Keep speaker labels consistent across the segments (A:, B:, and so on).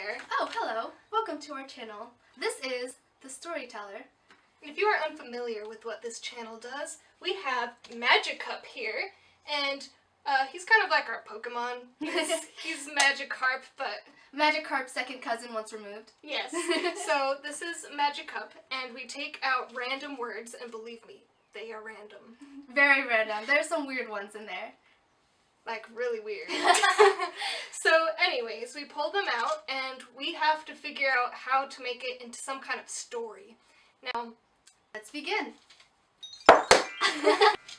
A: there.
B: Oh, hello. Welcome to our channel. This is The Storyteller.
A: If you are unfamiliar with what this channel does, we have Magikarp here, and he's kind of like our Pokemon. He's Magikarp, but...
B: Magikarp's second cousin once removed.
A: Yes. So this is Magikarp, and we take out random words, and believe me, they are random.
B: Very random. There's some weird ones in there.
A: Like, really weird. So, anyways, we pull them out, and we have to figure out how to make it into some kind of story. Now,
B: let's begin. Do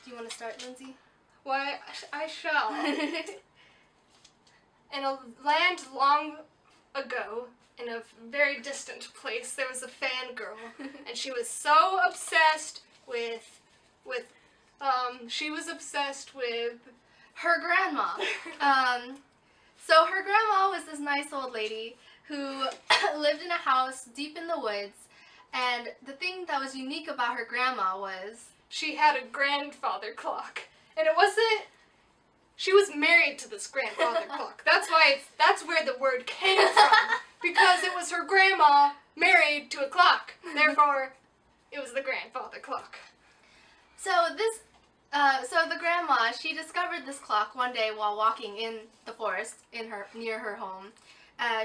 B: you want to start, Lindsay?
A: Why, I shall. In a land long ago, in a very distant place, there was a fangirl, and she was so obsessed with
B: her grandma. So her grandma was this nice old lady who lived in a house deep in the woods, and the thing that was unique about her grandma was
A: she had a grandfather clock, and it wasn't. She was married to this grandfather clock. That's why that's where the word came from, because it was her grandma married to a clock. Therefore, it was the grandfather clock.
B: So the grandma, she discovered this clock one day while walking in the forest near her home.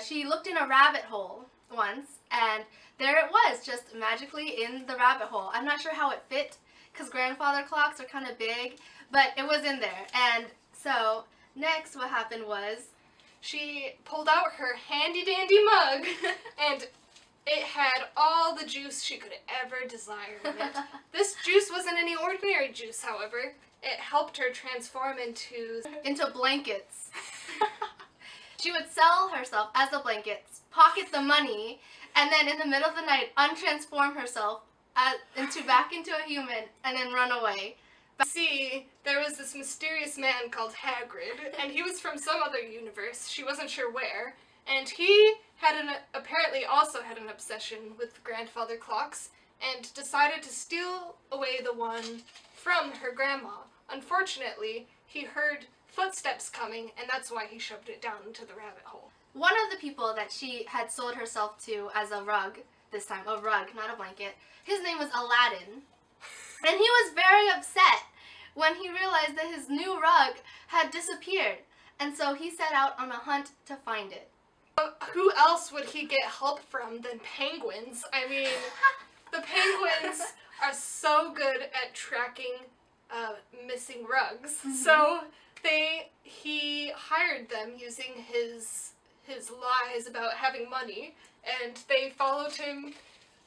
B: She looked in a rabbit hole once, and there it was, just magically in the rabbit hole. I'm not sure how it fit, because grandfather clocks are kind of big, but it was in there. And so next what happened was
A: she pulled out her handy dandy mug, and it had all the juice she could ever desire in it. This juice wasn't any ordinary juice, however. It helped her transform into
B: blankets. She would sell herself as the blankets, pocket the money, and then in the middle of the night untransform herself back into a human and then run away.
A: See, there was this mysterious man called Hagrid, and he was from some other universe. She wasn't sure where. And he apparently also had an obsession with grandfather clocks and decided to steal away the one from her grandma. Unfortunately, he heard footsteps coming, and that's why he shoved it down into the rabbit hole.
B: One of the people that she had sold herself to as a rug, this time, a rug, not a blanket, his name was Aladdin. And he was very upset when he realized that his new rug had disappeared. And so he set out on a hunt to find it.
A: Who else would he get help from than penguins? I mean, the penguins are so good at tracking missing rugs. Mm-hmm. So he hired them using his lies about having money, and they followed him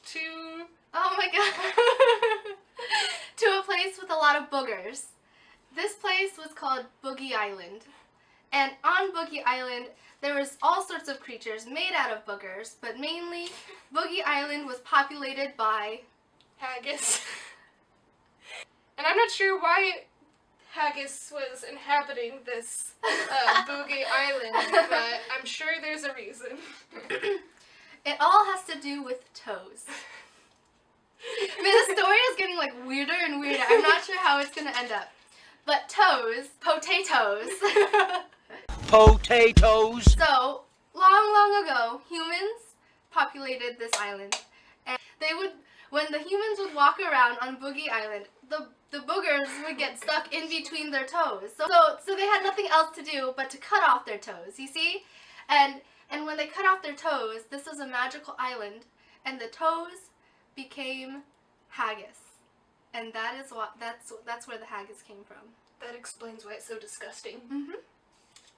A: to...
B: Oh my god. To a place with a lot of boogers. This place was called Boogie Island. And on Boogie Island, there was all sorts of creatures made out of boogers, but mainly Boogie Island was populated by
A: haggis. And I'm not sure why haggis was inhabiting this Boogie Island, but I'm sure there's a reason.
B: It all has to do with toes. I mean, the story is getting like weirder and weirder. I'm not sure how it's going to end up. But toes, potatoes.
C: Potatoes.
B: So, long ago, humans populated this island. And when the humans would walk around on Boogie Island, the boogers would get stuck in between their toes. So they had nothing else to do but to cut off their toes, you see? And when they cut off their toes, this was a magical island, and the toes became haggis. And that's where the haggis came from.
A: That explains why it's so disgusting.
B: Mm-hmm.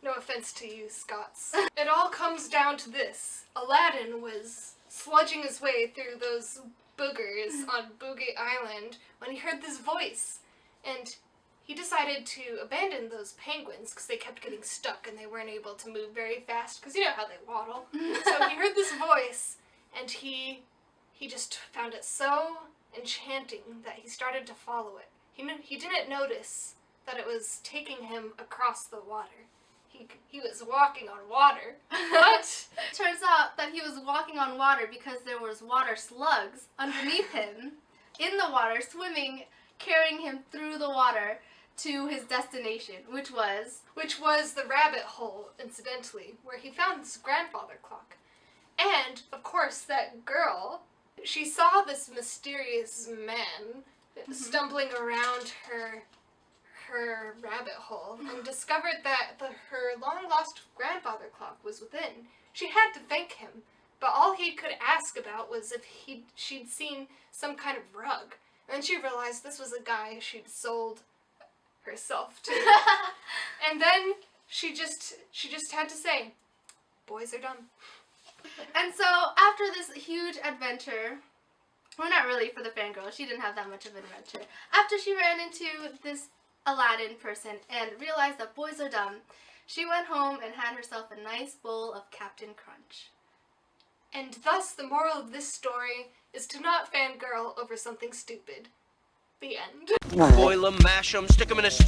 A: No offense to you, Scots. It all comes down to this. Aladdin was sludging his way through those boogers on Boogie Island when he heard this voice. And he decided to abandon those penguins because they kept getting stuck and they weren't able to move very fast, because you know how they waddle. So he heard this voice, and he just found it so enchanting that he started to follow it. He didn't notice that it was taking him across the water. He was walking on water. What?
B: Turns out that he was walking on water because there was water slugs underneath him in the water, swimming, carrying him through the water to his destination, which was
A: the rabbit hole, incidentally, where he found this grandfather clock. And, of course, that girl, she saw this mysterious man stumbling around her rabbit hole and discovered that her long-lost grandfather clock was within. She had to thank him, but all he could ask about was if she'd seen some kind of rug. And then she realized this was a guy she'd sold herself to. And then she just had to say, boys are dumb.
B: And so after this huge adventure, well, not really for the fangirl, she didn't have that much of an adventure. After she ran into this Aladdin person and realized that boys are dumb, she went home and had herself a nice bowl of Captain Crunch.
A: And thus the moral of this story is to not fangirl over something stupid. The end.
C: Boil 'em, mash 'em, stick 'em in a stew.